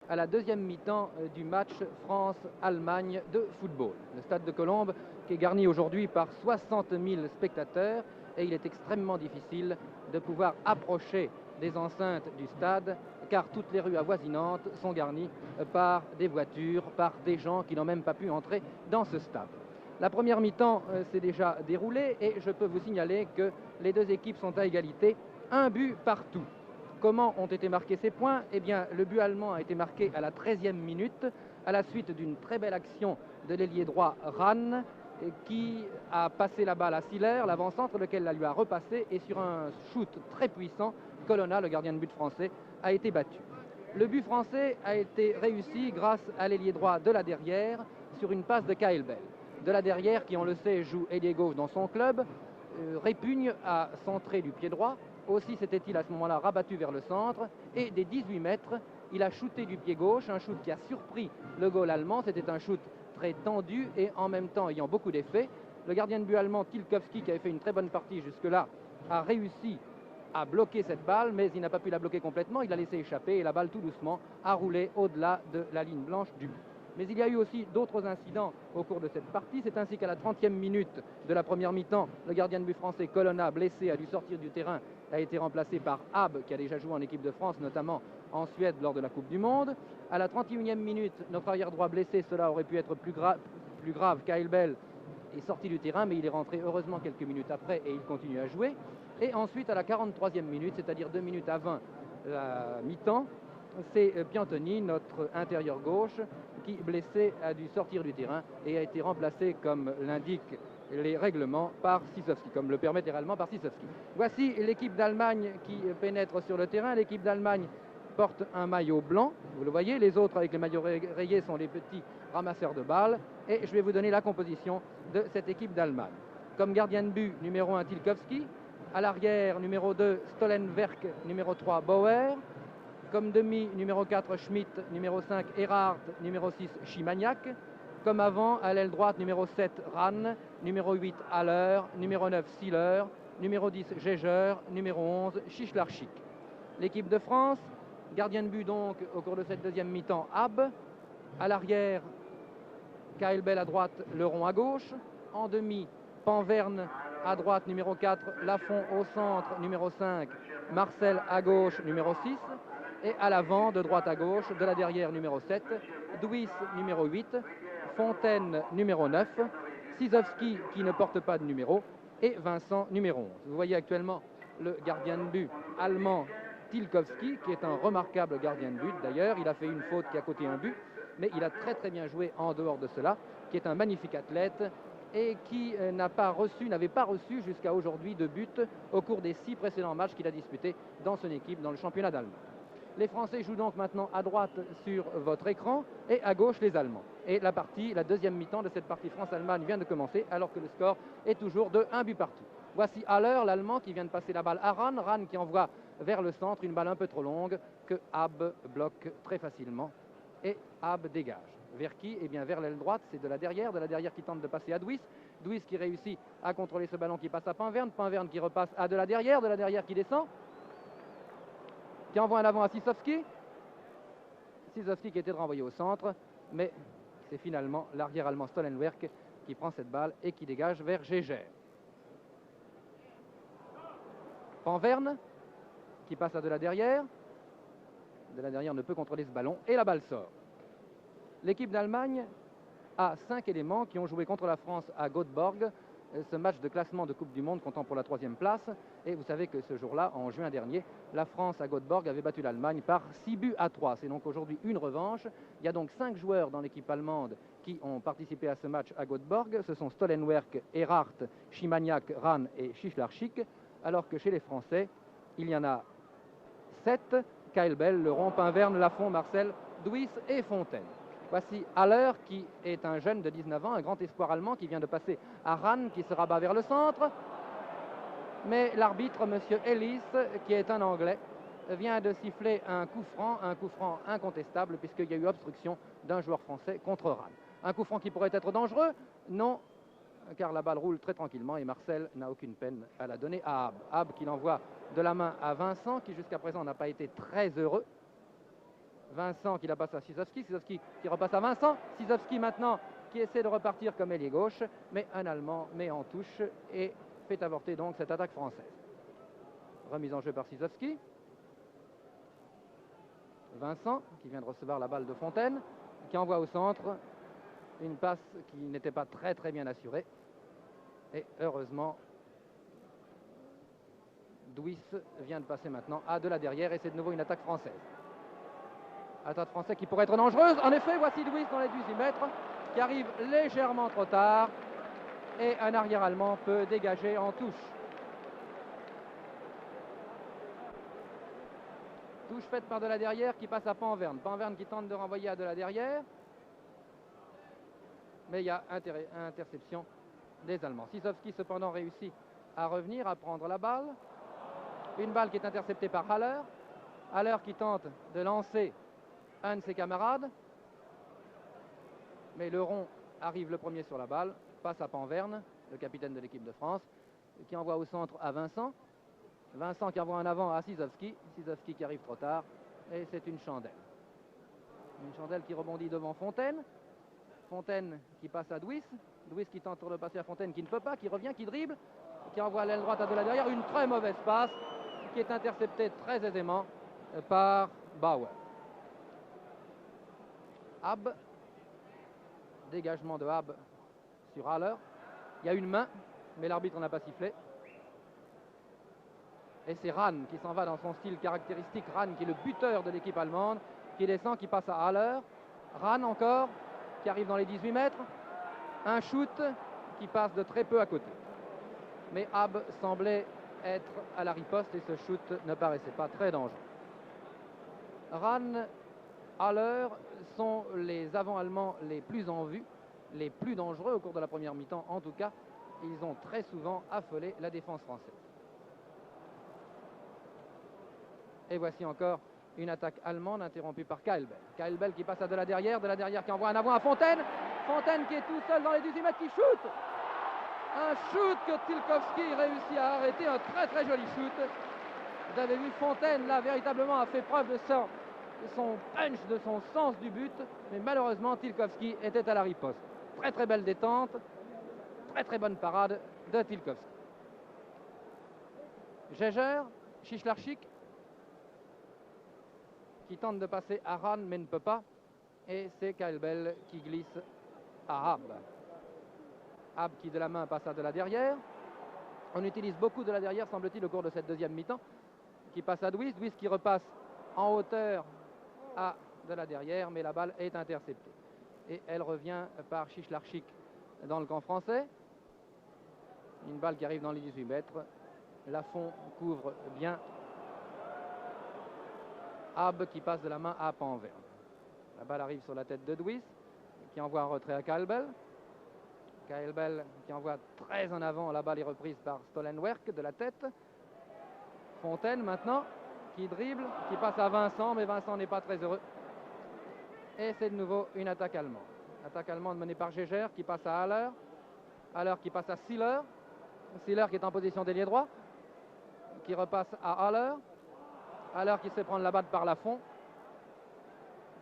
à la deuxième mi-temps du match France-Allemagne de football. Le stade de Colombes qui est garni aujourd'hui par 60 000 spectateurs et il est extrêmement difficile de pouvoir approcher des enceintes du stade car toutes les rues avoisinantes sont garnies par des voitures, par des gens qui n'ont même pas pu entrer dans ce stade. La première mi-temps s'est déjà déroulée et je peux vous signaler que les deux équipes sont à égalité, un but partout. Comment ont été marqués ces points? Eh bien, le but allemand a été marqué à la 13e minute, à la suite d'une très belle action de l'ailier droit Rahn, qui a passé la balle à Siller, l'avant-centre, lequel la lui a repassé, et sur un shoot très puissant, Colonna, le gardien de but français, a été battu. Le but français a été réussi grâce à l'ailier droit de la derrière, sur une passe de Kyle Bell. De la derrière, qui on le sait, joue ailier gauche dans son club, répugne à centrer du pied droit. Aussi s'était-il à ce moment-là rabattu vers le centre et des 18 mètres, il a shooté du pied gauche, un shoot qui a surpris le goal allemand. C'était un shoot très tendu et en même temps ayant beaucoup d'effet. Le gardien de but allemand Tilkowski, qui avait fait une très bonne partie jusque-là, a réussi à bloquer cette balle, mais il n'a pas pu la bloquer complètement. Il l'a laissé échapper et la balle tout doucement a roulé au-delà de la ligne blanche du but. Mais il y a eu aussi d'autres incidents au cours de cette partie. C'est ainsi qu'à la 30e minute de la première mi-temps, le gardien de but français Colonna, blessé, a dû sortir du terrain, a été remplacé par Habb, qui a déjà joué en équipe de France, notamment en Suède lors de la Coupe du Monde. À la 31e minute, notre arrière droit blessé, cela aurait pu être plus grave. Kyle Bell est sorti du terrain, mais il est rentré heureusement quelques minutes après et il continue à jouer. Et ensuite, à la 43e minute, c'est-à-dire 2 minutes avant la mi-temps, c'est Piantoni, notre intérieur gauche, qui, blessé, a dû sortir du terrain et a été remplacé, comme l'indiquent les règlements, par Sisovski, comme le permet légalement par Sisovski. Voici l'équipe d'Allemagne qui pénètre sur le terrain. L'équipe d'Allemagne porte un maillot blanc, vous le voyez, les autres avec les maillots rayés sont les petits ramasseurs de balles, et je vais vous donner la composition de cette équipe d'Allemagne. Comme gardien de but, numéro 1 Tilkowski, à l'arrière, numéro 2 Stollenwerk, numéro 3 Bauer, comme demi, numéro 4 Schmidt, numéro 5 Erhardt, numéro 6 Chimagnac, comme avant, à l'aile droite, numéro 7 Rahn, numéro 8 Haller, numéro 9 Siller, numéro 10 Geiger, numéro 11 Chichlarchik. L'équipe de France, gardien de but donc au cours de cette deuxième mi-temps, Habb. À l'arrière, Kyle Bell à droite, Leron à gauche. En demi, Panverne à droite, numéro 4, Lafont au centre, numéro 5, Marcel à gauche, numéro 6. Et à l'avant, de droite à gauche, de la derrière, numéro 7, Douis, numéro 8, Fontaine, numéro 9, Sisovski, qui ne porte pas de numéro, et Vincent, numéro 11. Vous voyez actuellement le gardien de but allemand Tilkowski, qui est un remarquable gardien de but. D'ailleurs, il a fait une faute qui a coûté un but, mais il a très très bien joué en dehors de cela, qui est un magnifique athlète et qui n'avait pas reçu jusqu'à aujourd'hui de but au cours des 6 précédents matchs qu'il a disputés dans son équipe dans le championnat d'Allemagne. Les Français jouent donc maintenant à droite sur votre écran et à gauche les Allemands. Et la deuxième mi-temps de cette partie France-Allemagne vient de commencer alors que le score est toujours de 1 but partout. Voici Haller, l'Allemand, qui vient de passer la balle à Rahn. Rahn qui envoie vers le centre une balle un peu trop longue que Habb bloque très facilement. Et Habb dégage. Vers qui? Eh bien vers l'aile droite, c'est de la derrière qui tente de passer à Douis. Douis qui réussit à contrôler ce ballon qui passe à Panverne. Panverne qui repasse à de la derrière qui descend, qui envoie un avant à Sisovski. Sisovski qui était renvoyé au centre, mais c'est finalement l'arrière allemand Stollenwerk qui prend cette balle et qui dégage vers Geiger. Panverne qui passe à de la derrière. De la derrière ne peut contrôler ce ballon et la balle sort. L'équipe d'Allemagne a 5 éléments qui ont joué contre la France à Göteborg, ce match de classement de Coupe du Monde comptant pour la 3e place. Et vous savez que ce jour-là, en juin dernier, la France à Göteborg avait battu l'Allemagne par 6 buts à 3. C'est donc aujourd'hui une revanche. Il y a donc 5 joueurs dans l'équipe allemande qui ont participé à ce match à Göteborg. Ce sont Stollenwerk, Erhardt, Chimagnac, Rahn et Chichlarchik. Alors que chez les Français, il y en a 7. Kyle Bell, Leron, Panverne, Lafont, Marcel, Douis et Fontaine. Voici Haller qui est un jeune de 19 ans, un grand espoir allemand qui vient de passer à Rahn, qui se rabat vers le centre. Mais l'arbitre, M. Ellis, qui est un Anglais, vient de siffler un coup franc incontestable puisqu'il y a eu obstruction d'un joueur français contre Rahn. Un coup franc qui pourrait être dangereux? Non, car la balle roule très tranquillement et Marcel n'a aucune peine à la donner à Habb. Habb qui l'envoie de la main à Vincent, qui jusqu'à présent n'a pas été très heureux. Vincent qui la passe à Sisovski, Sisovski qui repasse à Vincent, Sisovski maintenant qui essaie de repartir comme ailier gauche, mais un Allemand met en touche et fait avorter donc cette attaque française. Remise en jeu par Sisovski. Vincent qui vient de recevoir la balle de Fontaine, qui envoie au centre une passe qui n'était pas très bien assurée. Et heureusement, Douis vient de passer maintenant à de la derrière et c'est de nouveau une attaque française. Attaque française qui pourrait être dangereuse. En effet, voici Douis dans les 18 mètres qui arrive légèrement trop tard et un arrière allemand peut dégager en touche. Touche faite par de la derrière qui passe à Panverne. Panverne qui tente de renvoyer à de la derrière. Mais il y a interception des Allemands. Sisovski cependant réussit à revenir, à prendre la balle. Une balle qui est interceptée par Haller. Haller qui tente de lancer un de ses camarades. Mais le rond arrive le premier sur la balle, passe à Panverne, le capitaine de l'équipe de France, qui envoie au centre à Vincent. Vincent qui envoie en avant à Sisovski. Sisovski qui arrive trop tard. Et c'est une chandelle. Une chandelle qui rebondit devant Fontaine. Fontaine qui passe à Douis. Douis qui tente de passer à Fontaine qui ne peut pas, qui revient, qui dribble, qui envoie à l'aile droite à de la derrière. Une très mauvaise passe qui est interceptée très aisément par Bauer. Habb. Dégagement de Habb sur Haller. Il y a une main, mais l'arbitre n'a pas sifflé. Et c'est Rahn qui s'en va dans son style caractéristique. Rahn qui est le buteur de l'équipe allemande, qui descend, qui passe à Haller. Rahn encore, qui arrive dans les 18 mètres. Un shoot qui passe de très peu à côté. Mais Habb semblait être à la riposte et ce shoot ne paraissait pas très dangereux. Rahn, Haller sont les avant-allemands les plus en vue, les plus dangereux au cours de la première mi-temps. En tout cas, ils ont très souvent affolé la défense française. Et voici encore une attaque allemande interrompue par Kaelbel. Kaelbel qui passe à de la derrière qui envoie un avant à Fontaine. Fontaine qui est tout seul dans les 18 mètres qui shoot. Un shoot que Tilkovski réussit à arrêter, un très joli shoot. Vous avez vu Fontaine là véritablement a fait preuve de son punch, de son sens du but. Mais malheureusement Tilkovski était à la riposte. Très belle détente, très bonne parade de Tilkovski. Geiger, Chichlarchik qui tente de passer à Rahn mais ne peut pas. Et c'est Kaelbel qui glisse à Habb. Habb qui de la main passe à de la derrière. On utilise beaucoup de la derrière semble-t-il au cours de cette deuxième mi-temps. Qui passe à Douis. Douis qui repasse en hauteur à de la derrière mais la balle est interceptée. Et elle revient par Chichlarchik dans le camp français. Une balle qui arrive dans les 18 mètres. Lafont couvre bien. Habb qui passe de la main à Panverne. La balle arrive sur la tête de Douis qui envoie un retrait à Kaelbel. Kaelbel qui envoie très en avant. La balle est reprise par Stollenwerk de la tête. Fontaine maintenant qui dribble, qui passe à Vincent, mais Vincent n'est pas très heureux. Et c'est de nouveau une attaque allemande. Attaque allemande menée par Geiger qui passe à Haller. Haller qui passe à Siller. Siller qui est en position d'ailier droit. Qui repasse à Haller. Haller qui se fait prendre la balle par Lafont.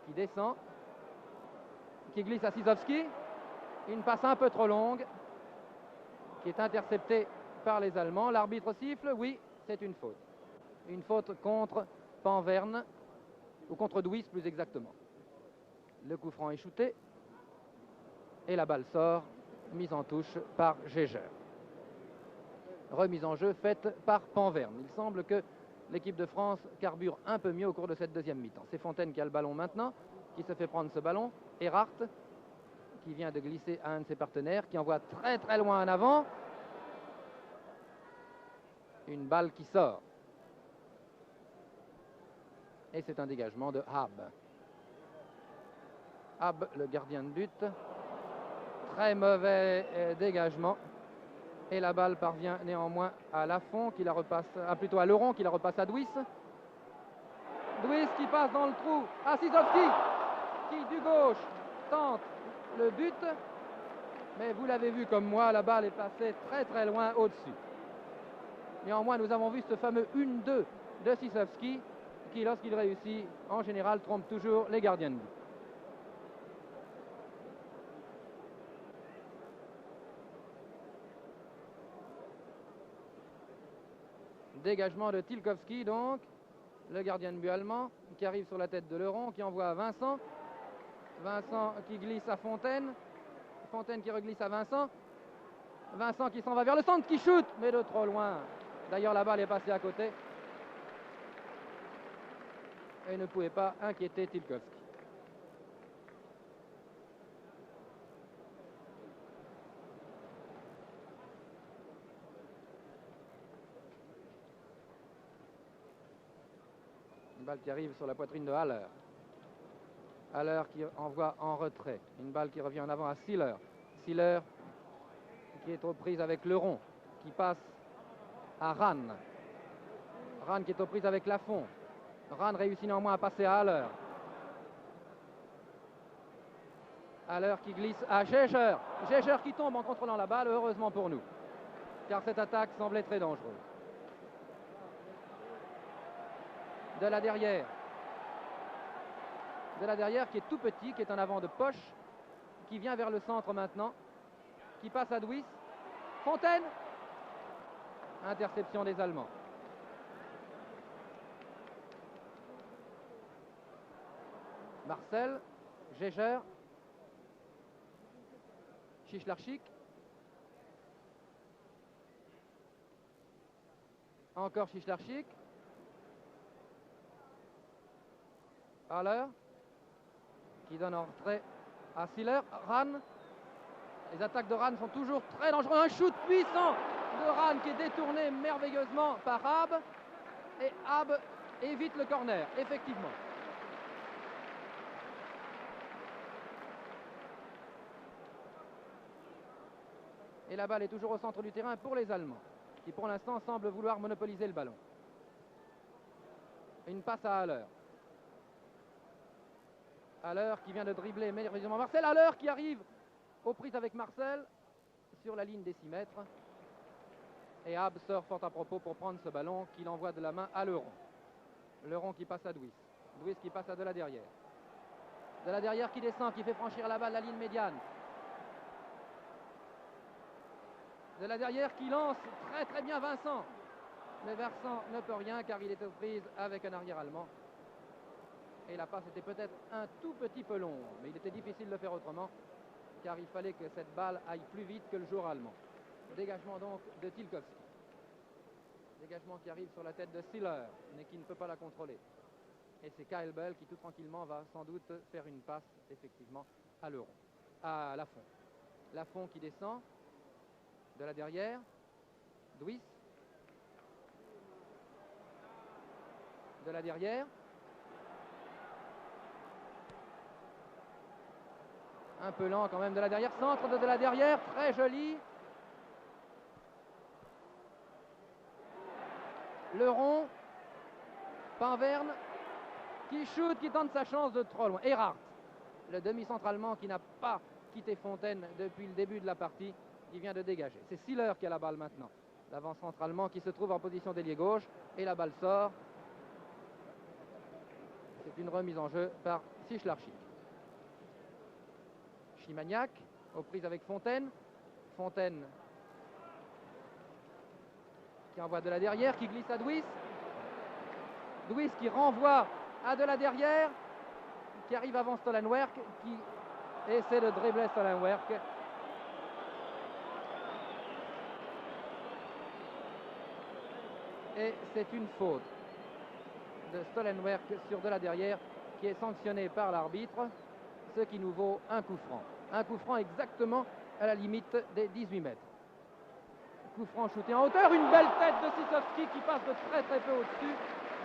Qui descend. Qui glisse à Sisovski. Une passe un peu trop longue. Qui est interceptée par les Allemands. L'arbitre siffle. Oui, c'est une faute. Une faute contre Panverne. Ou contre Douis plus exactement. Le coup franc est shooté. Et la balle sort. Mise en touche par Geiger. Remise en jeu faite par Panverne. Il semble que l'équipe de France carbure un peu mieux au cours de cette deuxième mi-temps. C'est Fontaine qui a le ballon maintenant, qui se fait prendre ce ballon. Erhardt, qui vient de glisser à un de ses partenaires, qui envoie très loin en avant. Une balle qui sort. Et c'est un dégagement de Habb. Habb, le gardien de but. Très mauvais dégagement. Et la balle parvient néanmoins à Lafont qui la repasse, plutôt à Leron qui la repasse à Douis. Douis qui passe dans le trou à Sisovski qui du gauche tente le but. Mais vous l'avez vu comme moi, la balle est passée très loin au-dessus. Néanmoins, nous avons vu ce fameux 1-2 de Sisovski qui, lorsqu'il réussit, en général, trompe toujours les gardiens de but. Dégagement de Tilkovski, donc, le gardien de but allemand, qui arrive sur la tête de Leron, qui envoie à Vincent. Vincent qui glisse à Fontaine. Fontaine qui reglisse à Vincent. Vincent qui s'en va vers le centre, qui shoot, mais de trop loin. D'ailleurs, la balle est passée à côté. Et ne pouvait pas inquiéter Tilkovski. Une balle qui arrive sur la poitrine de Haller. Haller qui envoie en retrait. Une balle qui revient en avant à Siller. Siller qui est aux prises avec Leron, qui passe à Rahn. Rahn qui est aux prises avec Lafont. Rahn réussit néanmoins à passer à Haller. Haller qui glisse à Geiger. Geiger qui tombe en contrôlant la balle, heureusement pour nous, car cette attaque semblait très dangereuse. De la derrière. De la derrière qui est tout petit, qui est en avant de poche, qui vient vers le centre maintenant, qui passe à Douis. Fontaine. Interception des Allemands. Marcel, Geiger, Chichlarchik. Encore Chichlarchik. Haller qui donne en retrait à Siller. Rahn. Les attaques de Rahn sont toujours très dangereuses. Un shoot puissant de Rahn qui est détourné merveilleusement par Abbe. Et Abbe évite le corner, effectivement. Et la balle est toujours au centre du terrain pour les Allemands, qui pour l'instant semblent vouloir monopoliser le ballon. Une passe à Haller. Haller qui vient de dribbler merveilleusement Marcel. Haller qui arrive aux prises avec Marcel sur la ligne des 6 mètres. Et Abbe sort fort à propos pour prendre ce ballon qu'il envoie de la main à Leron. Leron qui passe à Douis. Douis qui passe à de la derrière. De la derrière qui descend, qui fait franchir la balle la ligne médiane. De la derrière qui lance très très bien Vincent. Mais Vincent ne peut rien car il est aux prises avec un arrière allemand. Et la passe était peut-être un tout petit peu longue, mais il était difficile de faire autrement car il fallait que cette balle aille plus vite que le joueur allemand. Dégagement donc de Tilkovski. Dégagement qui arrive sur la tête de Siller, mais qui ne peut pas la contrôler. Et c'est Kyle Bell qui tout tranquillement va sans doute faire une passe effectivement à Leron, à Lafont. Lafont qui descend. De la derrière, Douis. De la derrière. Un peu lent quand même de la derrière. Centre de la derrière, très joli. Leron. Panverne qui shoot, qui tente sa chance de trop loin. Erhardt, le demi-centre allemand qui n'a pas quitté Fontaine depuis le début de la partie. Il vient de dégager. C'est Siller qui a la balle maintenant. L'avant-centre allemand qui se trouve en position d'ailier gauche. Et la balle sort. C'est une remise en jeu par Chichlarchik. Chimagnac aux prises avec Fontaine. Fontaine qui envoie de la derrière, qui glisse à Douis. Douis qui renvoie à de la derrière, qui arrive avant Stolenwerk, qui essaie de dribbler Stolenwerk. Et c'est une faute de Stolenwerk sur de la derrière qui est sanctionnée par l'arbitre, ce qui nous vaut un coup franc. Un coup franc exactement à la limite des 18 mètres. Coup franc shooté en hauteur, une belle tête de Sissovski qui passe de très très peu au-dessus.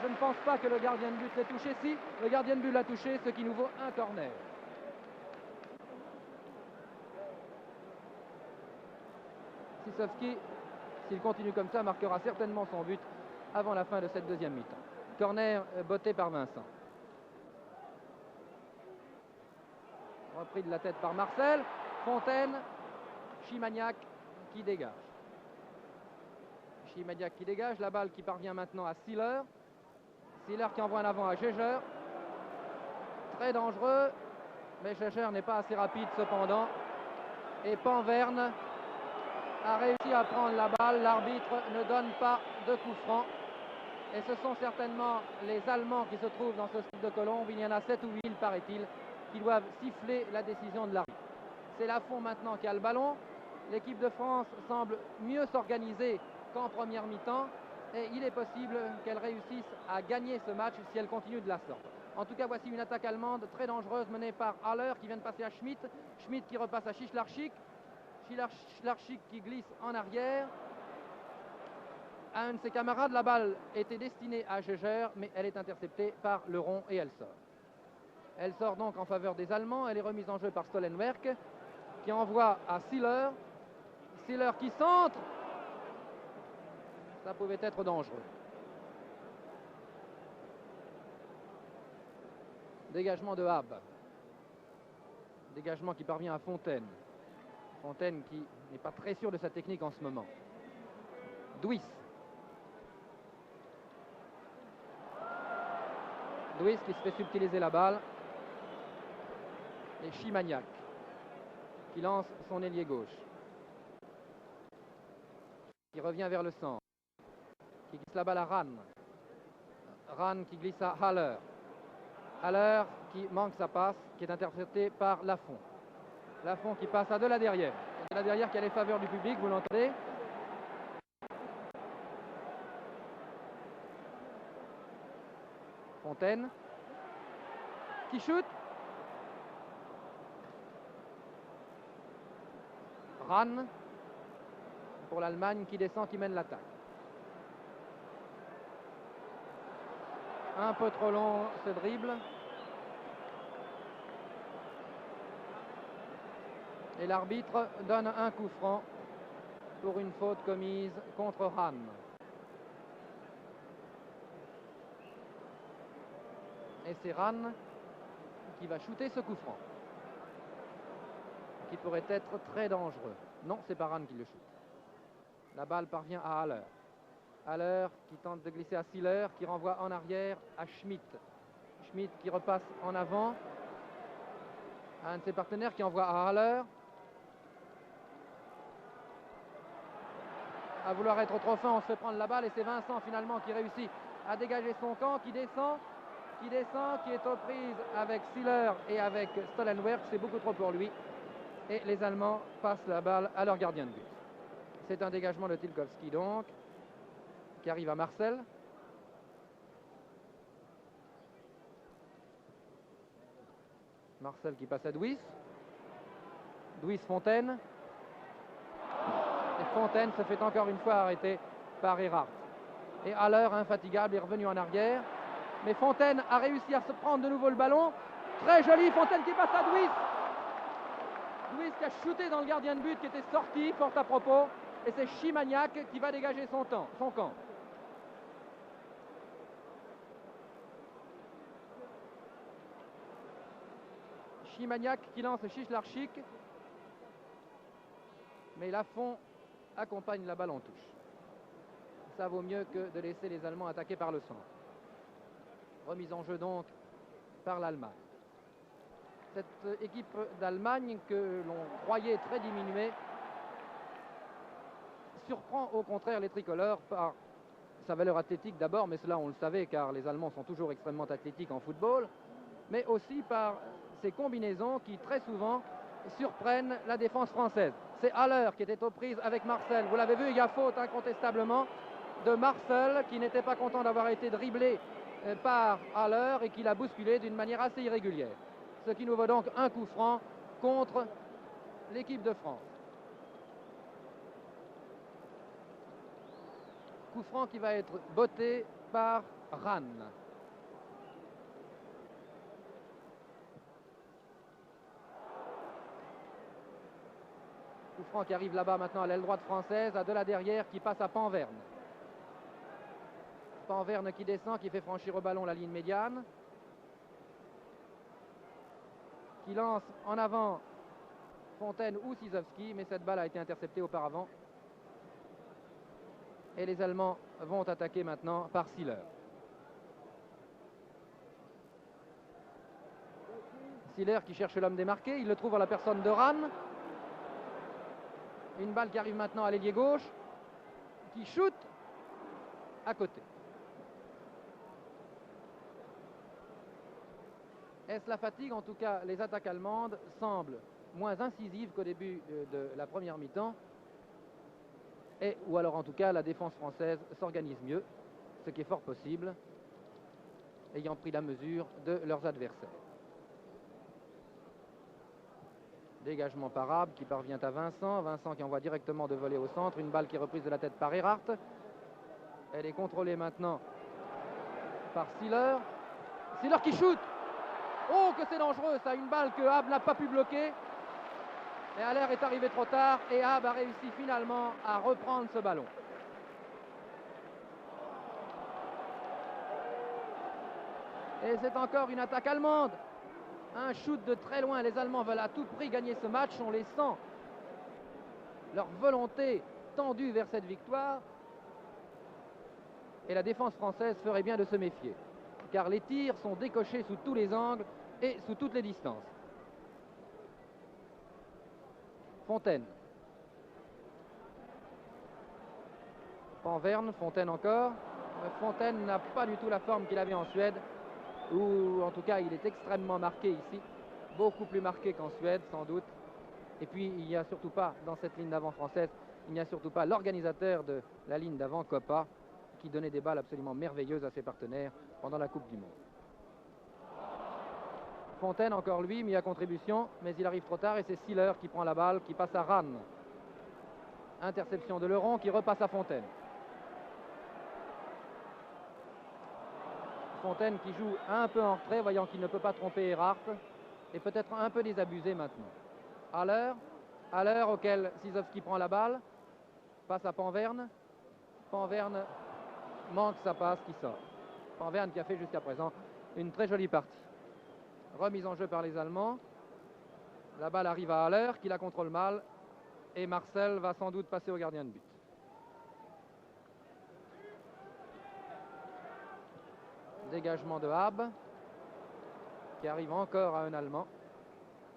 Je ne pense pas que le gardien de but l'ait touché. Si, le gardien de but l'a touché, ce qui nous vaut un corner. Sissovski, s'il continue comme ça, marquera certainement son but avant la fin de cette deuxième mi-temps. Corner botté par Vincent. Repris de la tête par Marcel. Fontaine. Chimagnac qui dégage. Chimagnac qui dégage. La balle qui parvient maintenant à Siller. Siller qui envoie en avant à Geiger. Très dangereux, mais Geiger n'est pas assez rapide cependant. Et Panverne a réussi à prendre la balle. L'arbitre ne donne pas de coup franc. Et ce sont certainement les Allemands qui se trouvent dans ce stade de Colombes. Il y en a 7 ou 8, paraît-il, qui doivent siffler la décision de l'arbitre. C'est Lafont maintenant qui a le ballon. L'équipe de France semble mieux s'organiser qu'en première mi-temps. Et il est possible qu'elle réussisse à gagner ce match si elle continue de la sorte. En tout cas, voici une attaque allemande très dangereuse menée par Haller qui vient de passer à Schmitt. Schmitt qui repasse à Schlarchik. Schlarchik qui glisse en arrière. À un de ses camarades, la balle était destinée à Geiger, mais elle est interceptée par Leron et elle sort. Elle sort donc en faveur des Allemands. Elle est remise en jeu par Stollenwerk qui envoie à Siller. Siller qui centre. Ça pouvait être dangereux. Dégagement de Habb. Dégagement qui parvient à Fontaine. Fontaine qui n'est pas très sûr de sa technique en ce moment. Duis. Duis qui se fait subtiliser la balle. Et Chimagnac qui lance son ailier gauche. Qui revient vers le centre. Qui glisse la balle à Rahn. Rahn qui glisse à Haller. Haller qui manque sa passe, qui est interceptée par Lafont. Lafont qui passe à de la derrière. De la derrière qui a les faveurs du public, vous l'entendez. Fontaine qui chute. Rahn pour l'Allemagne qui descend, qui mène l'attaque. Un peu trop long ce dribble. Et l'arbitre donne un coup franc pour une faute commise contre Rahn. Et c'est Rahn qui va shooter ce coup franc, qui pourrait être très dangereux. Non, c'est pas Rahn qui le shoot. La balle parvient à Haller. Haller qui tente de glisser à Siller, qui renvoie en arrière à Schmitt. Schmitt qui repasse en avant à un de ses partenaires qui envoie à Haller. À vouloir être trop fin, on se fait prendre la balle et c'est Vincent finalement qui réussit à dégager son camp, qui descend, qui est aux prises avec Siller et avec Stollenwerk. C'est beaucoup trop pour lui. Et les Allemands passent la balle à leur gardien de but. C'est un dégagement de Tilkowski donc, qui arrive à Marcel. Marcel qui passe à Duis. Duis Fontaine. Et Fontaine se fait encore une fois arrêter par Erhardt. Et Haller, infatigable, est revenu en arrière. Mais Fontaine a réussi à se prendre de nouveau le ballon. Très joli, Fontaine qui passe à Duis. Duis qui a shooté dans le gardien de but qui était sorti, fort à propos. Et c'est Chimagnac qui va dégager son camp. Chimagnac qui lance Schlarchik. Mais Lafont accompagne la balle en touche. Ça vaut mieux que de laisser les Allemands attaquer par le centre. Remise en jeu donc par l'Allemagne. Cette équipe d'Allemagne que l'on croyait très diminuée surprend au contraire les tricolores par sa valeur athlétique d'abord, mais cela on le savait car les Allemands sont toujours extrêmement athlétiques en football, mais aussi par ses combinaisons qui très souvent surprennent la défense française. C'est Haller qui était aux prises avec Marcel. Vous l'avez vu, il y a faute incontestablement de Marcel qui n'était pas content d'avoir été dribblé par Haller et qui l'a bousculé d'une manière assez irrégulière. Ce qui nous vaut donc un coup franc contre l'équipe de France. Coup franc qui va être botté par Rahn. Coup franc qui arrive là-bas maintenant à l'aile droite française, à de la derrière qui passe à Panverne. Panverne qui descend, qui fait franchir au ballon la ligne médiane. Qui lance en avant Fontaine ou Sisowski, mais cette balle a été interceptée auparavant. Et les Allemands vont attaquer maintenant par Siller. Siller qui cherche l'homme démarqué, il le trouve en la personne de Ran. Une balle qui arrive maintenant à l'ailier gauche, qui shoot à côté. Est-ce la fatigue? En tout cas, les attaques allemandes semblent moins incisives qu'au début de la première mi-temps. Ou alors en tout cas, la défense française s'organise mieux, ce qui est fort possible, ayant pris la mesure de leurs adversaires. Dégagement par Raab qui parvient à Vincent. Vincent qui envoie directement de voler au centre. Une balle qui est reprise de la tête par Erhardt. Elle est contrôlée maintenant par Siller. Siller qui shoot. Oh, que c'est dangereux ça. Une balle que Haab n'a pas pu bloquer. Et Haller est arrivé trop tard. Et Haab a réussi finalement à reprendre ce ballon. Et c'est encore une attaque allemande. Un shoot de très loin. Les Allemands veulent à tout prix gagner ce match. On les sent. Leur volonté tendue vers cette victoire. Et la défense française ferait bien de se méfier. Car les tirs sont décochés sous tous les angles et sous toutes les distances. Fontaine. Panverne, Fontaine encore. Fontaine n'a pas du tout la forme qu'il avait en Suède. Ou en tout cas il est extrêmement marqué ici, beaucoup plus marqué qu'en Suède sans doute. Et puis il n'y a surtout pas dans cette ligne d'avant française, il n'y a surtout pas l'organisateur de la ligne d'avant, Coppa, qui donnait des balles absolument merveilleuses à ses partenaires pendant la Coupe du Monde. Fontaine encore lui mis à contribution, mais il arrive trop tard et c'est Siller qui prend la balle, qui passe à Ran. Interception de Leron qui repasse à Fontaine. Fontaine qui joue un peu en retrait, voyant qu'il ne peut pas tromper Erhardt, et peut-être un peu désabusé maintenant. Haller auquel Sisovski prend la balle, passe à Panverne. Panverne manque sa passe qui sort. Panverne qui a fait jusqu'à présent une très jolie partie. Remise en jeu par les Allemands. La balle arrive à Haller qui la contrôle mal, et Marcel va sans doute passer au gardien de but. Dégagement de Haab qui arrive encore à un Allemand.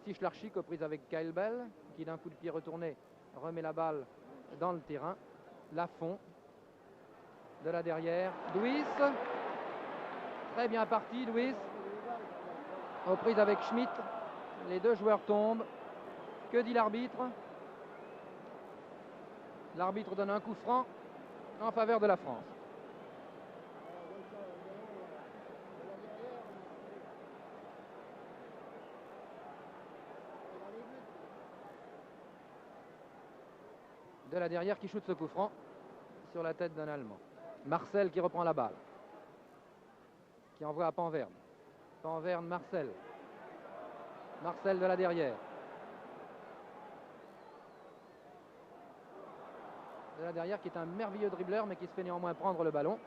Sichlarchik aux prises avec Keilbel qui d'un coup de pied retourné remet la balle dans le terrain. Lafont de la derrière. Duis. Très bien parti Duis. Aux prises avec Schmitt. Les deux joueurs tombent. Que dit l'arbitre? L'arbitre donne un coup franc en faveur de la France. De la derrière qui shoot ce coup franc sur la tête d'un Allemand. Marcel qui reprend la balle. Qui envoie à Panverne. Panverne, Marcel. Marcel de la derrière. De la derrière qui est un merveilleux dribbleur mais qui se fait néanmoins prendre le ballon.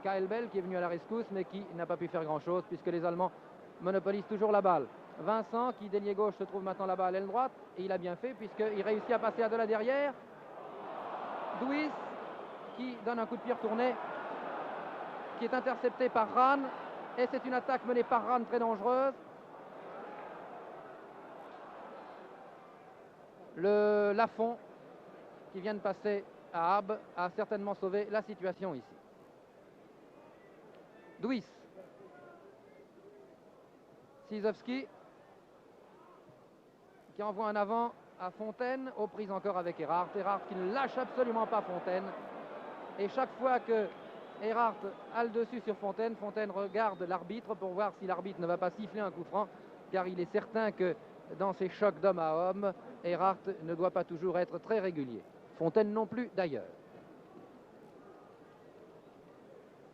Keilbel qui est venu à la rescousse mais qui n'a pas pu faire grand chose puisque les Allemands monopolisent toujours la balle. Vincent qui d'ailier gauche se trouve maintenant là-bas à l'aile droite et il a bien fait puisqu'il réussit à passer à de la derrière. Duis qui donne un coup de pied retourné qui est intercepté par Ran et c'est une attaque menée par Ran très dangereuse. Le Lafont qui vient de passer à Haab a certainement sauvé la situation ici. Duis. Sisovski qui envoie en avant à Fontaine, aux prises encore avec Erhardt. Erhardt qui ne lâche absolument pas Fontaine. Et chaque fois que Erhardt a le dessus sur Fontaine, Fontaine regarde l'arbitre pour voir si l'arbitre ne va pas siffler un coup franc, car il est certain que dans ces chocs d'homme à homme, Erhardt ne doit pas toujours être très régulier. Fontaine non plus d'ailleurs.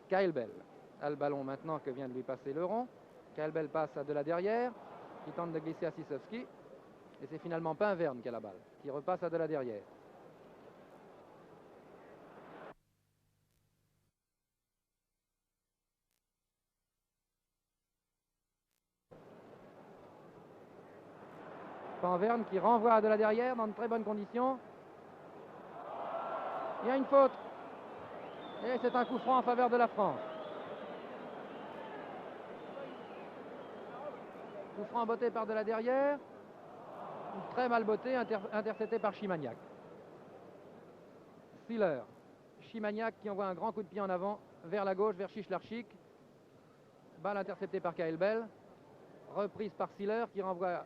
Keilbel a le ballon maintenant que vient de lui passer Leron. Keilbel passe à de la derrière, qui tente de glisser à Sisovski. Et c'est finalement Panverne qui a la balle, qui repasse à de la derrière. Panverne qui renvoie à de la derrière dans de très bonnes conditions. Il y a une faute. Et c'est un coup franc en faveur de la France. franc botté par de la derrière. Très mal botté, intercepté par Chimagnac. Siller. Chimagnac qui envoie un grand coup de pied en avant vers la gauche, vers Chichlarchik. Balle interceptée par Kaelbel. Reprise par Siller qui renvoie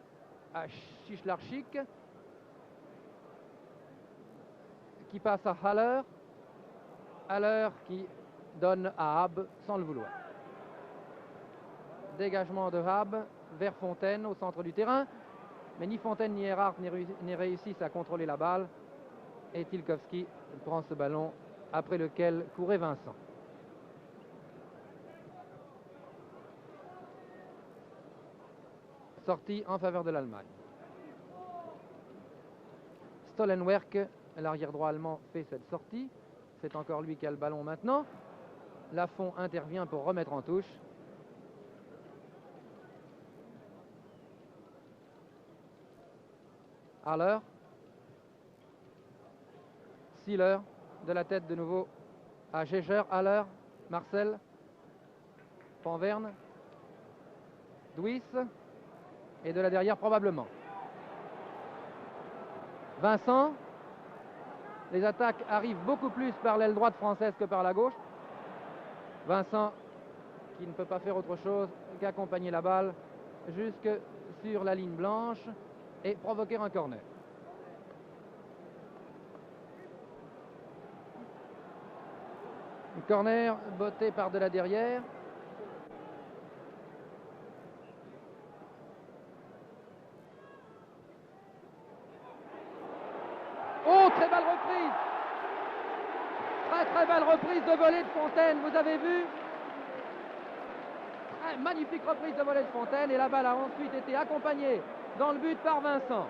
à Chichlarchik. Qui passe à Haller. Haller qui donne à Habb sans le vouloir. Dégagement de Habb vers Fontaine au centre du terrain. Mais ni Fontaine ni Erhardt n'y réussissent à contrôler la balle. Et Tilkovski prend ce ballon après lequel courait Vincent. Sortie en faveur de l'Allemagne. Stollenwerk, l'arrière droit allemand, fait cette sortie. C'est encore lui qui a le ballon maintenant. Lafont intervient pour remettre en touche. Haller. Siller, de la tête de nouveau à Geiger. Haller, Marcel, Panverne, Duis, et de la derrière probablement. Vincent. Les attaques arrivent beaucoup plus par l'aile droite française que par la gauche. Vincent qui ne peut pas faire autre chose qu'accompagner la balle jusque sur la ligne blanche et provoquer un corner. Corner botté par de la derrière. Oh, très belle reprise. Très belle reprise de volée de Fontaine, vous avez vu. Magnifique reprise de volée de Fontaine et la balle a ensuite été accompagnée dans le but par Vincent.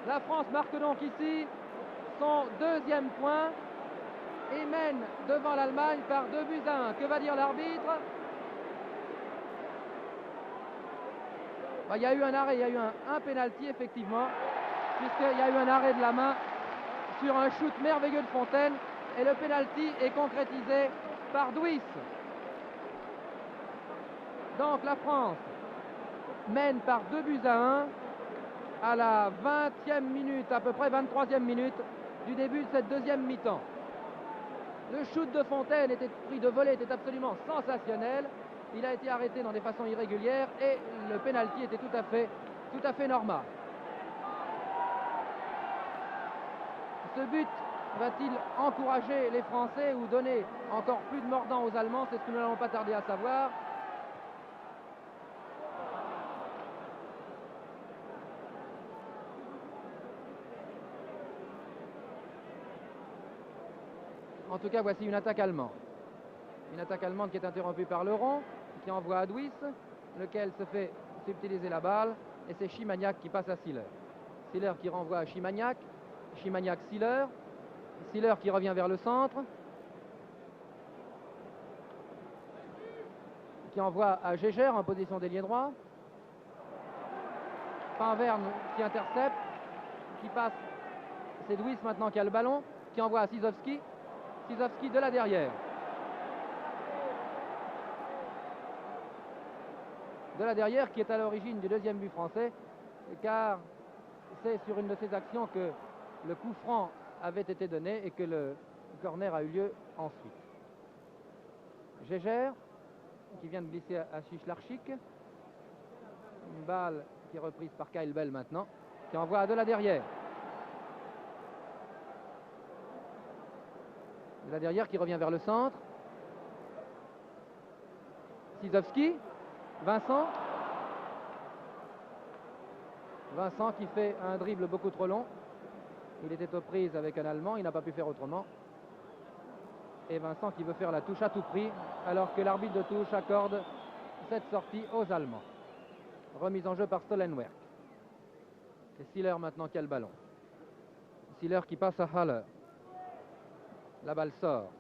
La France marque donc ici son deuxième point et mène devant l'Allemagne par 2-1. Que va dire l'arbitre? Il y a eu un arrêt, il y a eu un pénalty effectivement, puisqu'il y a eu un arrêt de la main sur un shoot merveilleux de Fontaine et le pénalty est concrétisé par Duis. Donc la France mène par 2-1 à la 20e minute, à peu près 23e minute du début de cette deuxième mi-temps. Le shoot de Fontaine pris de volée était absolument sensationnel. Il a été arrêté dans des façons irrégulières et le pénalty était tout à fait normal. Ce but va-t-il encourager les Français ou donner encore plus de mordant aux Allemands? C'est ce que nous n'allons pas tarder à savoir. En tout cas, voici une attaque allemande. Une attaque allemande qui est interrompue par Leron, qui envoie à Duis, lequel se fait subtiliser la balle, et c'est Chimagnac qui passe à Siller. Siller qui renvoie à Chimagnac, Chimagnac-Siller, Siller qui revient vers le centre, qui envoie à Geiger en position d'ailier droit. Panverne qui intercepte, qui passe, c'est Duis maintenant qui a le ballon, qui envoie à Sizowski. Sizowski de la derrière. De la derrière qui est à l'origine du deuxième but français, car c'est sur une de ces actions que le coup franc avait été donné et que le corner a eu lieu ensuite. Geiger qui vient de glisser à Chichlarchik. Une balle qui est reprise par Kaelbel maintenant, qui envoie à de la derrière. De la derrière qui revient vers le centre. Sizowski, Vincent. Vincent qui fait un dribble beaucoup trop long. Il était aux prises avec un Allemand, il n'a pas pu faire autrement. Et Vincent qui veut faire la touche à tout prix, alors que l'arbitre de touche accorde cette sortie aux Allemands. Remise en jeu par Stollenwerk. C'est Siller maintenant qui a le ballon. Siller qui passe à Haller. La balle sort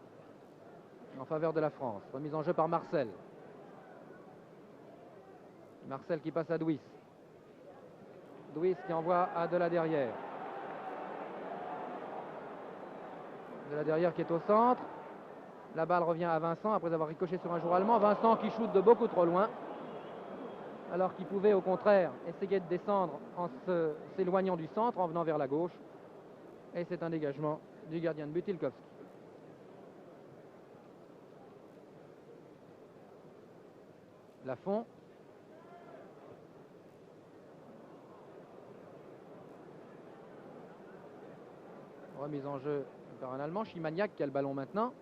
en faveur de la France. Remise en jeu par Marcel. Marcel qui passe à Duis. Duis qui envoie à de la derrière. De la derrière qui est au centre. La balle revient à Vincent après avoir ricoché sur un joueur allemand. Vincent qui shoot de beaucoup trop loin. alors qu'il pouvait au contraire essayer de descendre en s'éloignant du centre, en venant vers la gauche. Et c'est un dégagement du gardien de but, Tilkovski. Lafont. Remise en jeu par un Allemand, Chimagnac qui a le ballon maintenant.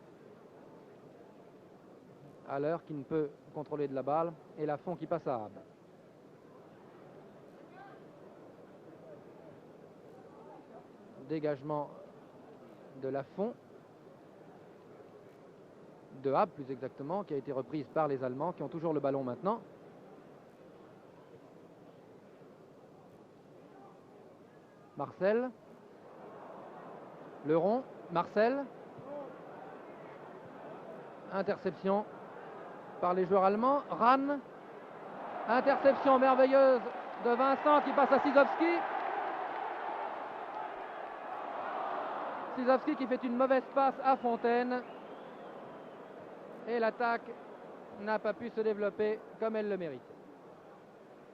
À l'heure qui ne peut contrôler de la balle. Et Lafont qui passe à Ab. Dégagement de Lafont. De Ab plus exactement, qui a été reprise par les Allemands qui ont toujours le ballon maintenant. Marcel. Leron. Marcel. Interception par les joueurs allemands. Rahn. Interception merveilleuse de Vincent qui passe à Sizowski. Sizowski qui fait une mauvaise passe à Fontaine. Et l'attaque n'a pas pu se développer comme elle le mérite.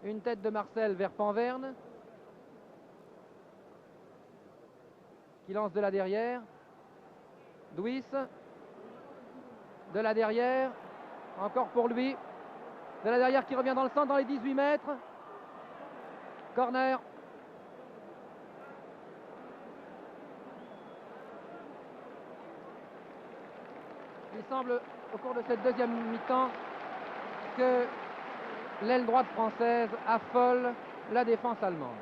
Une tête de Marcel vers Panverne, qui lance de la derrière. Douis. De la derrière. Encore pour lui. De la derrière qui revient dans le centre dans les 18 mètres. Corner. Il semble au cours de cette deuxième mi-temps que l'aile droite française affole la défense allemande.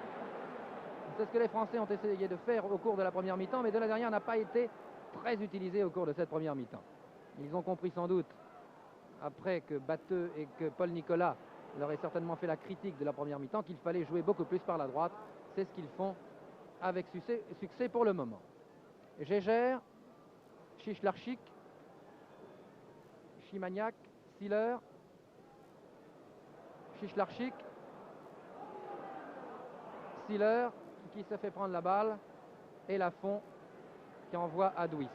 C'est ce que les Français ont essayé de faire au cours de la première mi-temps, mais de la derrière n'a pas été très utilisé au cours de cette première mi-temps. Ils ont compris sans doute, après que Batteux et que Paul Nicolas leur aient certainement fait la critique de la première mi-temps, qu'il fallait jouer beaucoup plus par la droite. C'est ce qu'ils font avec succès pour le moment. Gégère, Chichlarchik, Chimagnac, Siller, Chichlarchik, Siller qui se fait prendre la balle et Lafont qui envoie à Douis.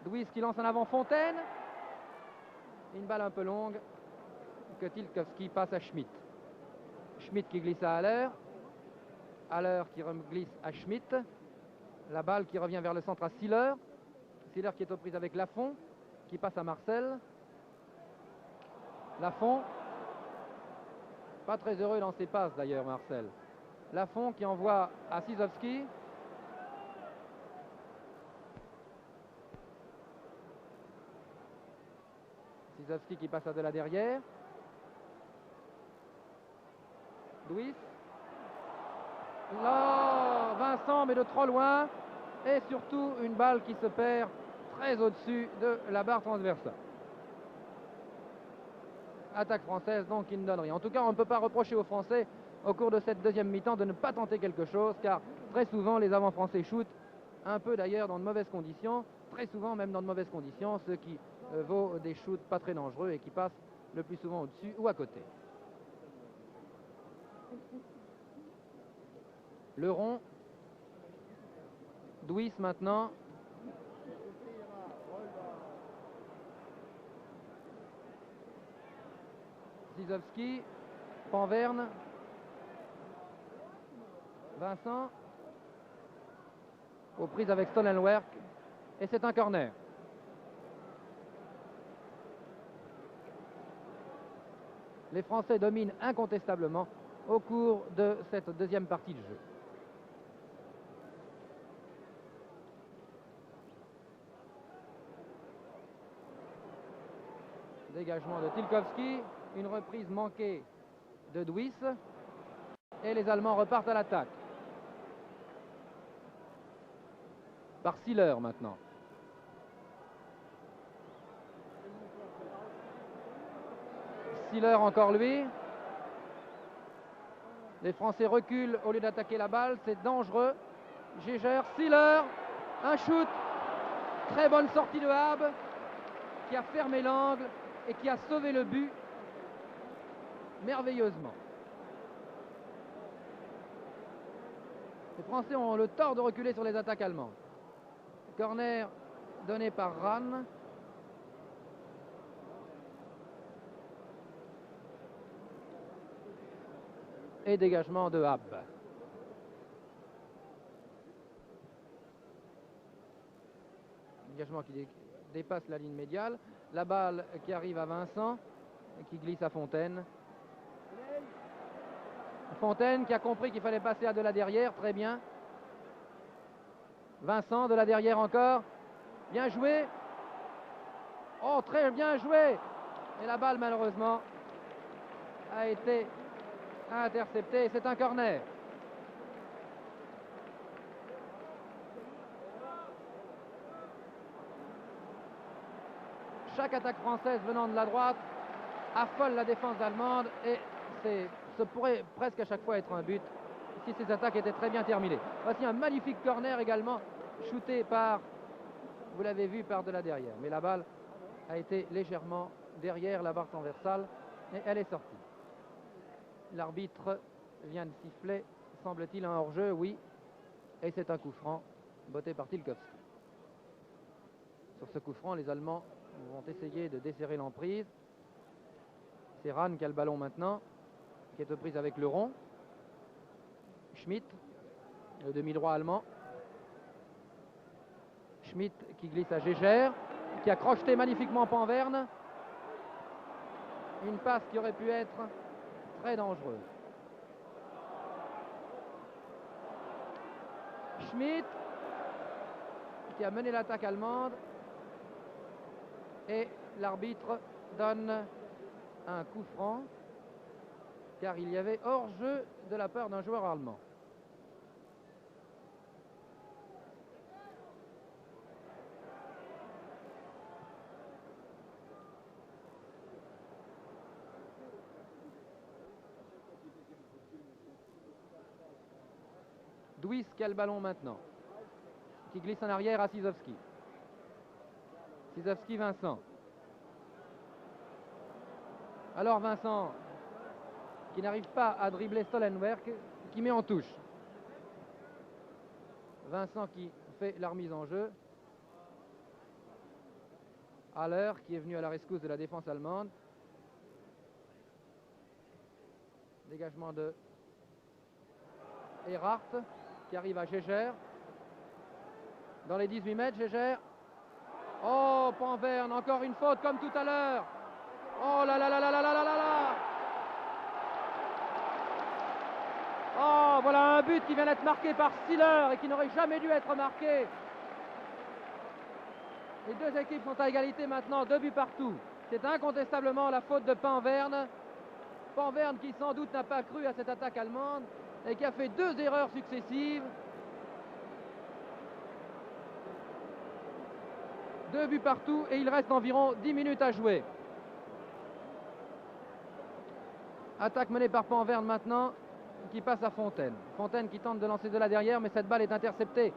Douis qui lance en avant Fontaine. Une balle un peu longue que Tilkovski passe à Schmitt. Schmitt qui glisse à Haller. Haller qui glisse à Schmitt. La balle qui revient vers le centre à Siller. Siller qui est aux prises avec Lafont, qui passe à Marcel. Lafont. Pas très heureux dans ses passes d'ailleurs, Marcel. Lafont qui envoie à Sizowski. Sizowski qui passe à de la derrière. Douis. Là, Vincent, mais de trop loin. Et surtout une balle qui se perd très au-dessus de la barre transversale. Attaque française donc qui ne donne rien. En tout cas, on ne peut pas reprocher aux Français au cours de cette deuxième mi-temps de ne pas tenter quelque chose, car très souvent les avants français shootent, un peu d'ailleurs dans de mauvaises conditions, très souvent même dans de mauvaises conditions, ce qui vaut des shoots pas très dangereux et qui passent le plus souvent au-dessus ou à côté. Leron. Douis maintenant. Sizowski. Panverne. Vincent. Aux prises avec Stollenwerk. Et c'est un corner. Les Français dominent incontestablement au cours de cette deuxième partie de jeu. Dégagement de Tilkovski, une reprise manquée de Douis et les Allemands repartent à l'attaque. Par Siller maintenant. Siller encore lui. Les Français reculent au lieu d'attaquer la balle, c'est dangereux. Gégère, Siller, un shoot. Très bonne sortie de Ab qui a fermé l'angle et qui a sauvé le but merveilleusement. Les Français ont le tort de reculer sur les attaques allemandes. Corner donné par Rahn. « et dégagement de Hab. Dégagement qui dépasse la ligne médiale. La balle qui arrive à Vincent, qui glisse à Fontaine. Fontaine qui a compris qu'il fallait passer à de la derrière, très bien. Vincent de la derrière encore. Bien joué. Oh, très bien joué. Et la balle, malheureusement, a été interceptée. C'est un corner. Chaque attaque française venant de la droite affole la défense allemande et ça pourrait presque à chaque fois être un but si ces attaques étaient très bien terminées. Voici un magnifique corner également shooté par, vous l'avez vu, par de la derrière. Mais la balle a été légèrement derrière la barre transversale et elle est sortie. L'arbitre vient de siffler, semble-t-il, un hors-jeu, oui. Et c'est un coup franc botté par Tilkowski. Sur ce coup franc, les Allemands vont essayer de desserrer l'emprise. C'est Rahn qui a le ballon maintenant, qui est aux prises avec le rond. Schmitt, le demi-droit allemand. Schmitt qui glisse à Gégère, qui a crocheté magnifiquement Panverne. Une passe qui aurait pu être très dangereuse. Schmitt qui a mené l'attaque allemande. Et l'arbitre donne un coup franc car il y avait hors-jeu de la part d'un joueur allemand. Douis qui a le ballon maintenant, qui glisse en arrière à Sisovski. Sisovski, Vincent. Alors Vincent, qui n'arrive pas à dribbler Stollenwerk, qui met en touche. Vincent qui fait la remise en jeu. Haller qui est venu à la rescousse de la défense allemande. Dégagement de Erhardt qui arrive à Gégère. Dans les 18 mètres, Gégère. Oh, Panverne, encore une faute comme tout à l'heure. Oh là là là là là là là là. Oh, voilà un but qui vient d'être marqué par Stiller et qui n'aurait jamais dû être marqué. Les deux équipes sont à égalité maintenant, 2 buts partout. C'est incontestablement la faute de Panverne. Panverne qui sans doute n'a pas cru à cette attaque allemande et qui a fait 2 erreurs successives. 2 buts partout et il reste environ 10 minutes à jouer. Attaque menée par Panverne maintenant, qui passe à Fontaine. Fontaine qui tente de lancer de la derrière, mais cette balle est interceptée.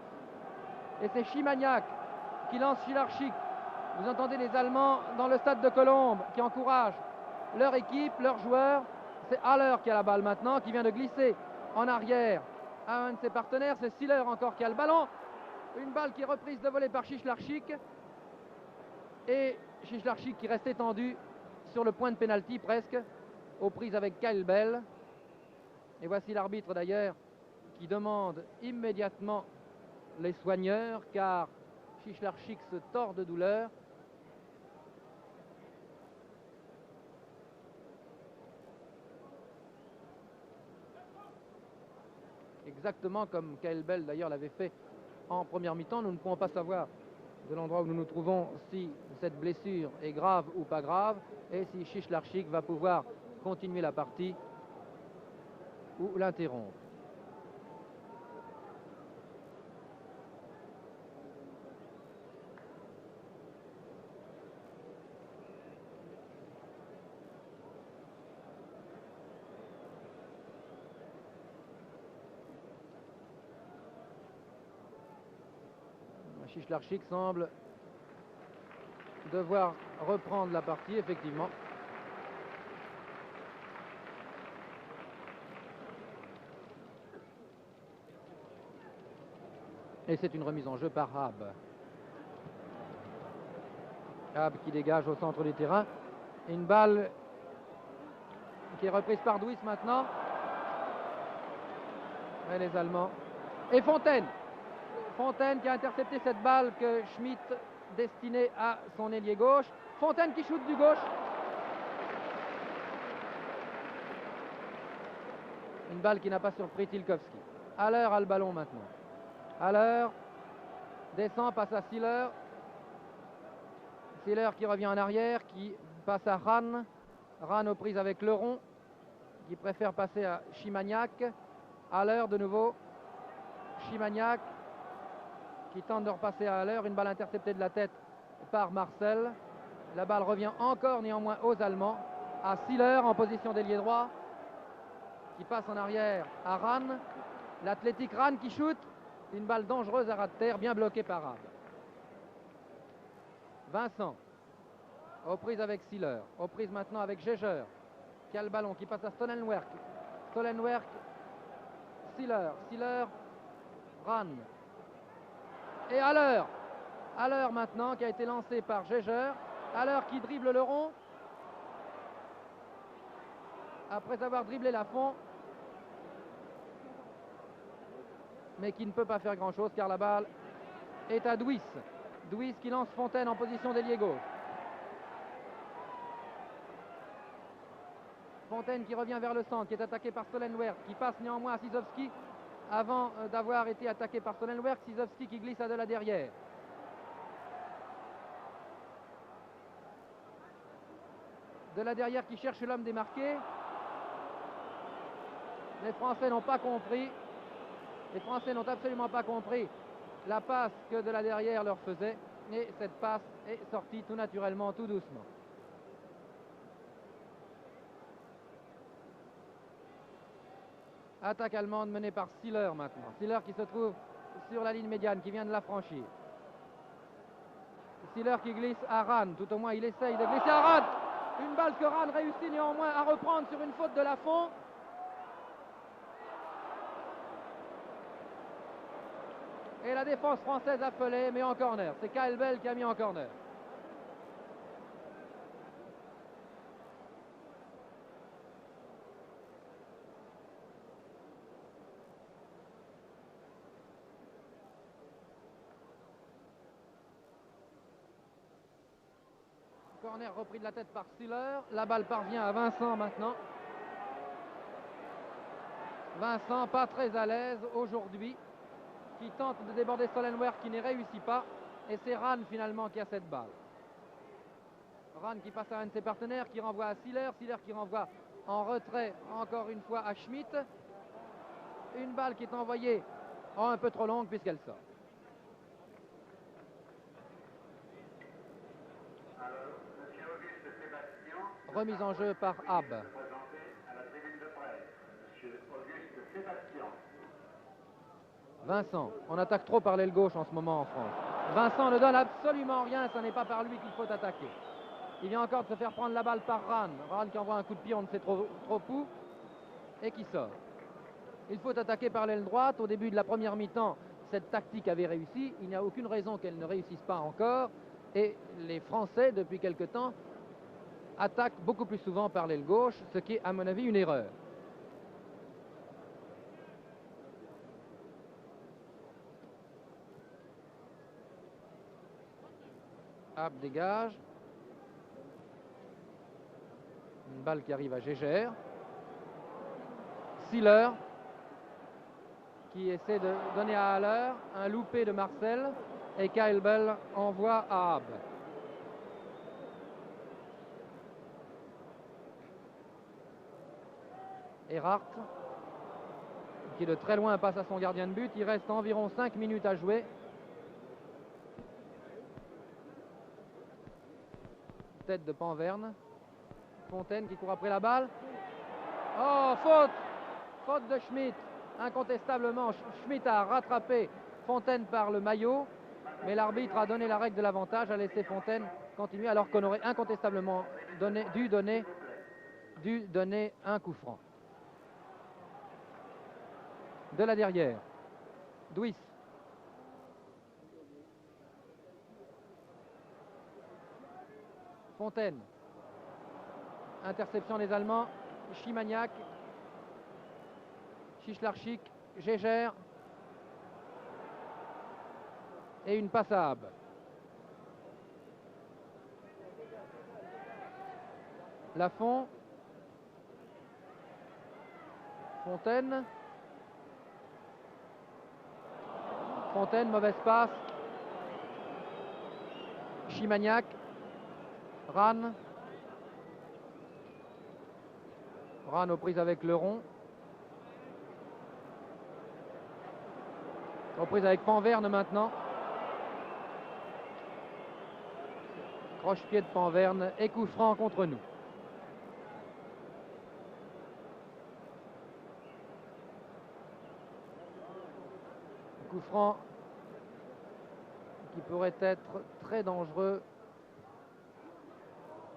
Et c'est Chimagnac qui lance Shilarchik. Vous entendez les Allemands dans le stade de Colombes qui encouragent leur équipe, leurs joueurs. C'est Haller qui a la balle maintenant, qui vient de glisser en arrière à un de ses partenaires. C'est Stiller encore qui a le ballon. Une balle qui est reprise de volée par Shilarchik. Et Shilarchik qui reste étendu sur le point de pénalty presque, aux prises avec Kyle Bell. Et voici l'arbitre d'ailleurs qui demande immédiatement les soigneurs car Shilarchik se tord de douleur. Exactement comme Kyle Bell d'ailleurs l'avait fait en première mi-temps. Nous ne pouvons pas savoir de l'endroit où nous nous trouvons si cette blessure est grave ou pas grave et si Shilarchik va pouvoir continuer la partie ou l'interrompre. Shilarchik semble devoir reprendre la partie, effectivement. Et c'est une remise en jeu par Hab. Hab qui dégage au centre du terrain. Et une balle qui est reprise par Douis maintenant. Et les Allemands. Et Fontaine. Fontaine qui a intercepté cette balle que Schmitt destinée à son ailier gauche. Fontaine qui shoot du gauche. Une balle qui n'a pas surpris Tilkovski. Haller a le ballon maintenant. Haller descend, passe à Siller. Siller qui revient en arrière, qui passe à Rahn. Rahn aux prises avec Leron, qui préfère passer à Chimagnac. Haller de nouveau. Chimagnac qui tente de repasser à Haller. Une balle interceptée de la tête par Marcel. La balle revient encore néanmoins aux Allemands. À Siller en position d'ailier droit, qui passe en arrière à Rahn. L'athlétique Rahn qui shoot. Une balle dangereuse à ras de terre, bien bloquée par Rabe. Vincent, aux prises avec Siller. Aux prises maintenant avec Geiger, qui a le ballon, qui passe à Stolenwerk. Stolenwerk, Siller. Siller, Rahn. Et Haller. Haller maintenant, qui a été lancé par Geiger. Haller qui dribble le rond. Après avoir dribblé la fond, mais qui ne peut pas faire grand chose car la balle est à Douis. Douis qui lance Fontaine en position d'ailier gauche. Fontaine qui revient vers le centre, qui est attaqué par Stolenwerk, qui passe néanmoins à Sisovski avant d'avoir été attaqué par Stolenwerk. Sisovski qui glisse à de la derrière. De la derrière qui cherche l'homme démarqué. Les Français n'ont pas compris. Les Français n'ont absolument pas compris la passe que de la derrière leur faisait. Et cette passe est sortie tout naturellement, tout doucement. Attaque allemande menée par Siller maintenant. Siller qui se trouve sur la ligne médiane, qui vient de la franchir. Siller qui glisse à Rahn. Tout au moins, il essaye de glisser à Rahn. Une balle que Rahn réussit néanmoins à reprendre sur une faute de Lafont. Et la défense française appelée, mais en corner. C'est Kyle Bell qui a mis en corner. Corner repris de la tête par Siller. La balle parvient à Vincent maintenant. Vincent pas très à l'aise aujourd'hui, qui tente de déborder Stolenwerk, qui n'y réussit pas. Et c'est Rahn finalement qui a cette balle. Rahn qui passe à un de ses partenaires, qui renvoie à Siller. Siller qui renvoie en retrait encore une fois à Schmitt. Une balle qui est envoyée un peu trop longue puisqu'elle sort. Remise en jeu par Habe. Vincent, on attaque trop par l'aile gauche en ce moment en France. Vincent ne donne absolument rien, ce n'est pas par lui qu'il faut attaquer. Il vient encore de se faire prendre la balle par Rahn. Rahn qui envoie un coup de pied, on ne sait trop où, et qui sort. Il faut attaquer par l'aile droite. Au début de la première mi-temps, cette tactique avait réussi. Il n'y a aucune raison qu'elle ne réussisse pas encore. Et les Français, depuis quelque temps, attaquent beaucoup plus souvent par l'aile gauche, ce qui est à mon avis une erreur. Habe dégage. Une balle qui arrive à Geiger. Siller qui essaie de donner à Haller. Un loupé de Marcel. Et Kyle Bell envoie à Habe. Erhardt qui de très loin passe à son gardien de but. Il reste environ 5 minutes à jouer. Tête de Panverne. Fontaine qui court après la balle. Oh, faute! Faute de Schmitt. Incontestablement, Schmitt a rattrapé Fontaine par le maillot. Mais l'arbitre a donné la règle de l'avantage, a laissé Fontaine continuer alors qu'on aurait incontestablement dû donner un coup franc. De la derrière. Douis. Fontaine. Interception des Allemands. Chimagnac. Chichlarchik Gégère. Et une passe à Haab. Lafont. Fontaine. Fontaine, mauvaise passe. Chimagnac. Ran. Ran aux prises avec Leron. Aux prises avec Panverne maintenant. Croche-pied de Panverne et coup franc contre nous. Coup franc qui pourrait être très dangereux.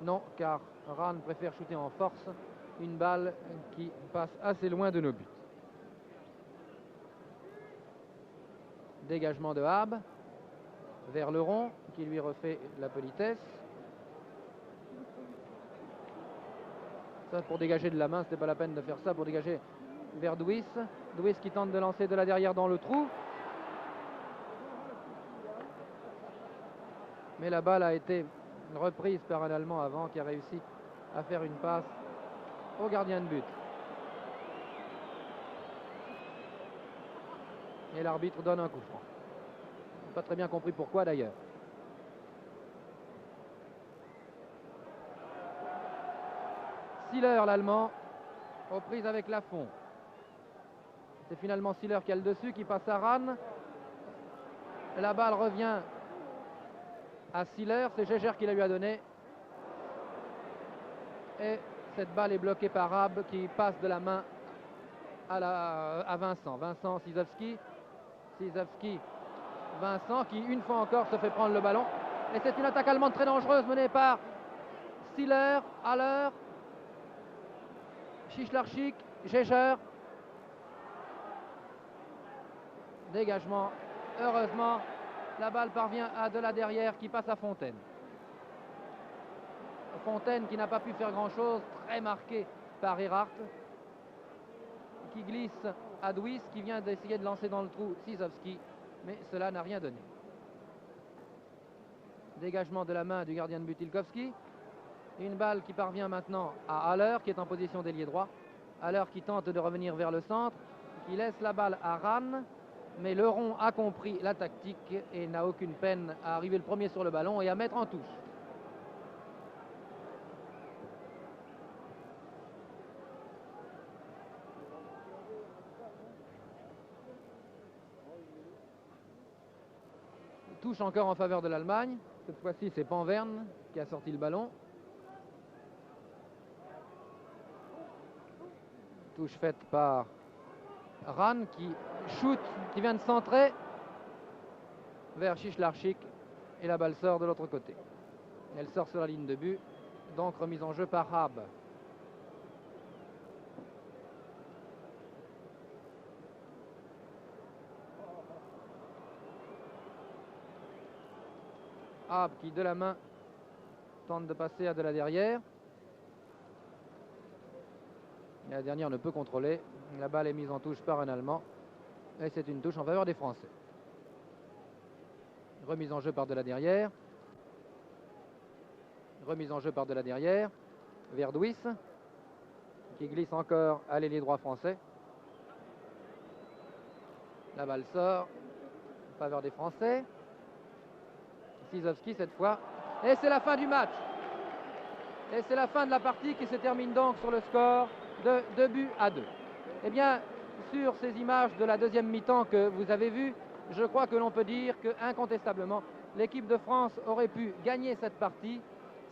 Non, car Ran préfère shooter en force. Une balle qui passe assez loin de nos buts. Dégagement de Haab vers Leron qui lui refait la politesse. Ça, pour dégager de la main, c'était pas la peine de faire ça. Pour dégager vers Douis. Douis qui tente de lancer de la derrière dans le trou. Mais la balle a été reprise par un Allemand avant qui a réussi à faire une passe au gardien de but. Et l'arbitre donne un coup franc. Pas très bien compris pourquoi d'ailleurs. Siller, l'Allemand, aux prises avec Lafont. C'est finalement Siller qui a le dessus, qui passe à Ran. La balle revient à Siller, c'est Gégère qui la lui a donné. Et cette balle est bloquée par Haab qui passe de la main à Vincent. Vincent Sizowski. Sizowski, Vincent qui une fois encore se fait prendre le ballon. Et c'est une attaque allemande très dangereuse menée par Siller, Haller, Chichlarchik, Gégère. Dégagement. Heureusement, la balle parvient à de la derrière qui passe à Fontaine. Fontaine qui n'a pas pu faire grand-chose, très marqué par Erhardt, qui glisse à Douis, qui vient d'essayer de lancer dans le trou Sizowski, mais cela n'a rien donné. Dégagement de la main du gardien de but Ilkovski. Une balle qui parvient maintenant à Haller, qui est en position d'ailier droit. Haller qui tente de revenir vers le centre, qui laisse la balle à Ran, mais Leron a compris la tactique et n'a aucune peine à arriver le premier sur le ballon et à mettre en touche. Touche encore en faveur de l'Allemagne. Cette fois-ci, c'est Panverne qui a sorti le ballon. Touche faite par Ran qui shoot, qui vient de centrer vers Chichlarchik et la balle sort de l'autre côté. Elle sort sur la ligne de but, donc remise en jeu par Haab. Haab qui de la main tente de passer à de la derrière. Et la dernière ne peut contrôler. La balle est mise en touche par un Allemand. Et c'est une touche en faveur des Français. Remise en jeu par de la derrière. Remise en jeu par de la derrière. Vers Douis. Qui glisse encore à l'ailier droit français. La balle sort en faveur des Français. Sizowski cette fois. Et c'est la fin du match. Et c'est la fin de la partie qui se termine donc sur le score de 2-2. Eh bien, sur ces images de la deuxième mi-temps que vous avez vues, je crois que l'on peut dire que, incontestablement, l'équipe de France aurait pu gagner cette partie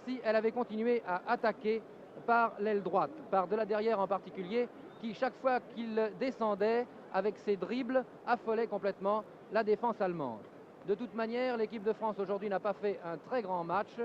si elle avait continué à attaquer par l'aile droite, par de la derrière en particulier, qui chaque fois qu'il descendait avec ses dribbles affolait complètement la défense allemande. De toute manière, l'équipe de France aujourd'hui n'a pas fait un très grand match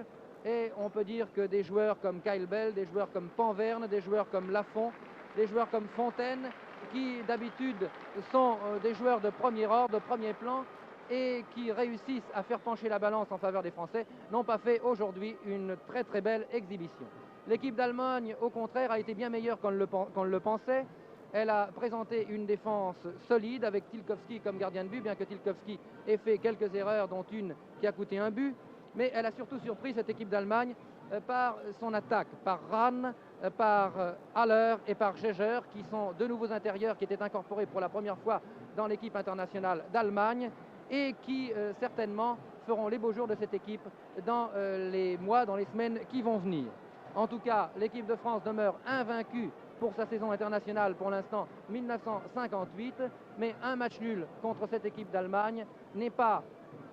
et on peut dire que des joueurs comme Kyle Bell, des joueurs comme Panverne, des joueurs comme Lafont, des joueurs comme Fontaine, qui d'habitude sont des joueurs de premier ordre, de premier plan et qui réussissent à faire pencher la balance en faveur des Français, n'ont pas fait aujourd'hui une très très belle exhibition. L'équipe d'Allemagne, au contraire, a été bien meilleure qu'on le pensait. Elle a présenté une défense solide avec Tilkovski comme gardien de but, bien que Tilkovski ait fait quelques erreurs, dont une qui a coûté un but. Mais elle a surtout surpris cette équipe d'Allemagne par son attaque, par Rahn, par Haller et par Geiger, qui sont deux nouveaux intérieurs qui étaient incorporés pour la première fois dans l'équipe internationale d'Allemagne et qui certainement feront les beaux jours de cette équipe dans les mois, dans les semaines qui vont venir. En tout cas, l'équipe de France demeure invaincue pour sa saison internationale pour l'instant 1958, mais un match nul contre cette équipe d'Allemagne n'est pas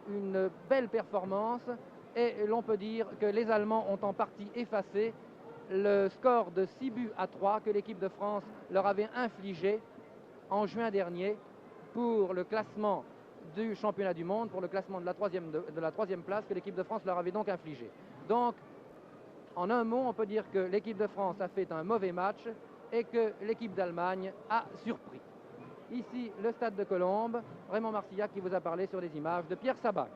une belle performance et l'on peut dire que les Allemands ont en partie effacé le score de 6-3 que l'équipe de France leur avait infligé en juin dernier pour le classement du championnat du monde, pour le classement de la troisième place que l'équipe de France leur avait donc infligé. Donc, en un mot, on peut dire que l'équipe de France a fait un mauvais match et que l'équipe d'Allemagne a surpris. Ici, le stade de Colombes, Raymond Marcillac qui vous a parlé sur les images de Pierre Sabag.